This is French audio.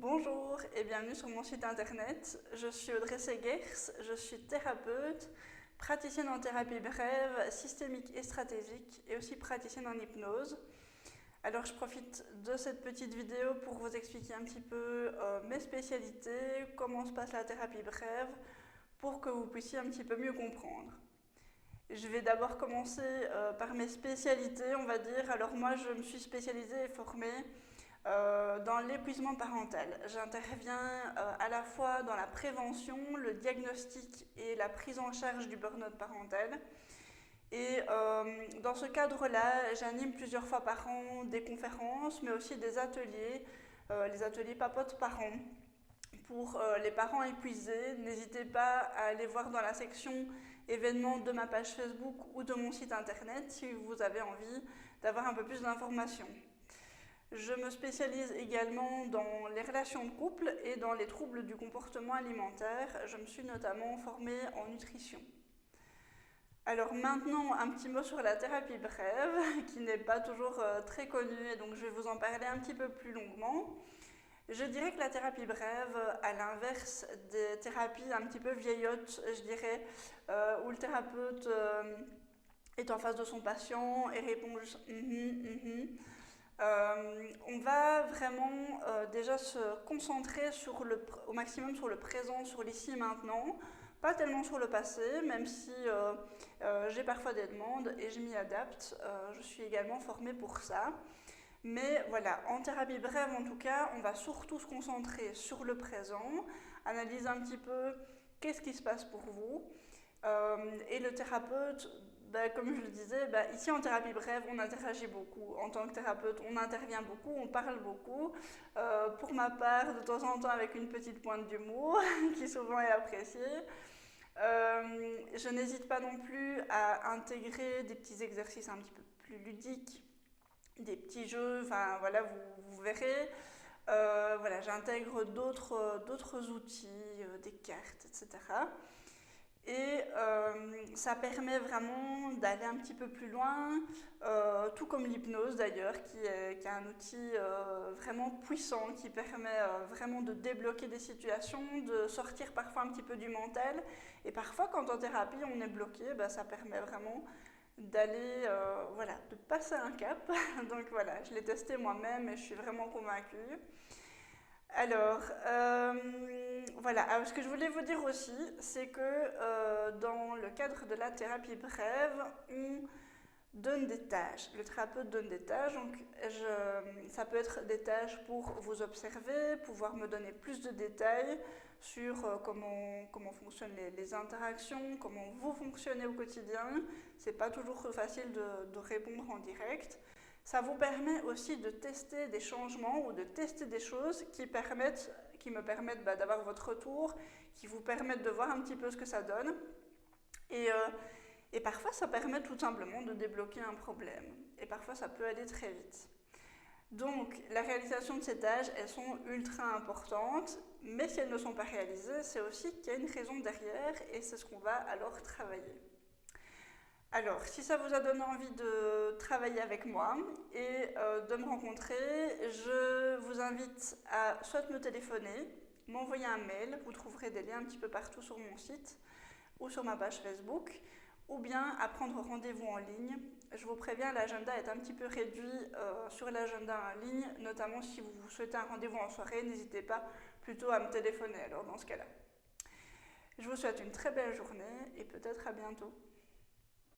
Bonjour et bienvenue sur mon site internet. Je suis Audrey Segers, je suis thérapeute, praticienne en thérapie brève, systémique et stratégique et aussi praticienne en hypnose. Alors je profite de cette petite vidéo pour vous expliquer un petit peu mes spécialités, comment se passe la thérapie brève, pour que vous puissiez un petit peu mieux comprendre. Je vais d'abord commencer par mes spécialités, on va dire. Alors moi je me suis spécialisée et formée dans l'épuisement parental. J'interviens à la fois dans la prévention, le diagnostic et la prise en charge du burn-out parental. Et dans ce cadre-là, j'anime plusieurs fois par an des conférences, mais aussi des ateliers, les ateliers papote parents. Pour les parents épuisés, n'hésitez pas à aller voir dans la section événements de ma page Facebook ou de mon site internet si vous avez envie d'avoir un peu plus d'informations. Je me spécialise également dans les relations de couple et dans les troubles du comportement alimentaire. Je me suis notamment formée en nutrition. Alors maintenant, un petit mot sur la thérapie brève, qui n'est pas toujours très connue, et donc je vais vous en parler un petit peu plus longuement. Je dirais que la thérapie brève, à l'inverse des thérapies un petit peu vieillottes, je dirais, où le thérapeute est en face de son patient et répond juste on va vraiment déjà se concentrer au maximum sur le présent, sur l'ici et maintenant, pas tellement sur le passé, même si j'ai parfois des demandes et je m'y adapte. Je suis également formée pour ça. Mais voilà, en thérapie brève en tout cas, on va surtout se concentrer sur le présent, analyser un petit peu qu'est-ce qui se passe pour vous. Et le thérapeute, comme je le disais, ici en thérapie brève, on interagit beaucoup. En tant que thérapeute, on intervient beaucoup, on parle beaucoup. Pour ma part, de temps en temps avec une petite pointe d'humour, qui souvent est appréciée. Je n'hésite pas non plus à intégrer des petits exercices un petit peu plus ludiques, des petits jeux, enfin voilà, vous verrez. Voilà, j'intègre d'autres outils, des cartes, etc. Et ça permet vraiment d'aller un petit peu plus loin, tout comme l'hypnose d'ailleurs, qui est un outil vraiment puissant, qui permet vraiment de débloquer des situations, de sortir parfois un petit peu du mental. Et parfois, quand en thérapie on est bloqué, ça permet vraiment d'aller, voilà, de passer un cap. Donc voilà, je l'ai testé moi-même et je suis vraiment convaincue. Alors, voilà. Alors, ce que je voulais vous dire aussi, c'est que dans le cadre de la thérapie brève, on donne des tâches. Le thérapeute donne des tâches, donc ça peut être des tâches pour vous observer, pouvoir me donner plus de détails sur comment fonctionnent les interactions, comment vous fonctionnez au quotidien. C'est pas toujours facile de répondre en direct. Ça vous permet aussi de tester des changements ou de tester des choses qui me permettent d'avoir votre retour, qui vous permettent de voir un petit peu ce que ça donne. Et parfois, ça permet tout simplement de débloquer un problème. Et parfois, ça peut aller très vite. Donc, la réalisation de ces tâches, elles sont ultra importantes, mais si elles ne sont pas réalisées, c'est aussi qu'il y a une raison derrière, et c'est ce qu'on va alors travailler. Alors, si ça vous a donné envie de travailler avec moi et de me rencontrer, je vous invite à soit me téléphoner, m'envoyer un mail, vous trouverez des liens un petit peu partout sur mon site ou sur ma page Facebook, ou bien à prendre rendez-vous en ligne. Je vous préviens, l'agenda est un petit peu réduit sur l'agenda en ligne, notamment si vous souhaitez un rendez-vous en soirée, n'hésitez pas plutôt à me téléphoner alors dans ce cas-là. Je vous souhaite une très belle journée et peut-être à bientôt.